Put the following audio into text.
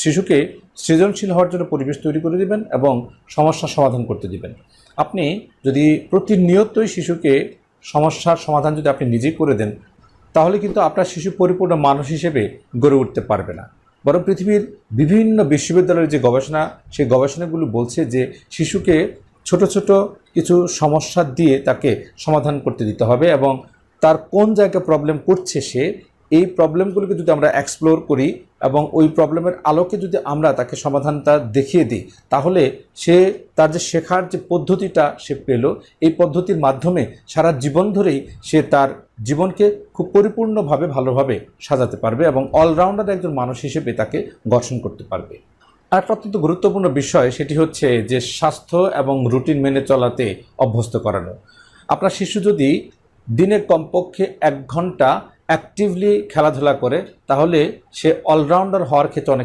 শিশুকে সৃজনশীল হওয়ার জন্য পরিবেশ তৈরি করে দিবেন এবং সমস্যার সমাধান করতে দিবেন। আপনি যদি প্রতিনিয়তই শিশুকে সমস্যার সমাধান যদি আপনি নিজেই করে দেন, তাহলে কিন্তু আপনার শিশু পরিপূর্ণ মানুষ হিসেবে গড়ে উঠতে পারবে না। বরং পৃথিবীর বিভিন্ন বিশ্ববিদ্যালয়ের যে গবেষণা, সেই গবেষণাগুলো বলছে যে শিশুকে ছোট ছোট কিছু সমস্যা দিয়ে তাকে সমাধান করতে দিতে হবে এবং তার কোন জায়গায় প্রবলেম করছে সে, এই প্রবলেমগুলোকে যদি আমরা এক্সপ্লোর করি এবং ওই প্রবলেমের আলোকে যদি আমরা তাকে সমাধানটা দেখিয়ে দিই, তাহলে সে তার যে শেখার যে পদ্ধতিটা সে পেল, এই পদ্ধতির মাধ্যমে সারা জীবন ধরেই সে তার জীবনকে খুব পরিপূর্ণভাবে ভালোভাবে সাজাতে পারবে এবং অলরাউন্ডার একজন মানুষ হিসেবে তাকে গঠন করতে পারবে। আর একটা অত্যন্ত গুরুত্বপূর্ণ বিষয়, সেটি হচ্ছে যে স্বাস্থ্য এবং রুটিন মেনে চলাতে অভ্যস্ত করানো। আপনার শিশু যদি দিনে কমপক্ষে 1 ঘন্টা অ্যাক্টিভলি খেলাধুলা করে, তাহলে সে অলরাউন্ডার হওয়ার ক্ষেত্রে অনেক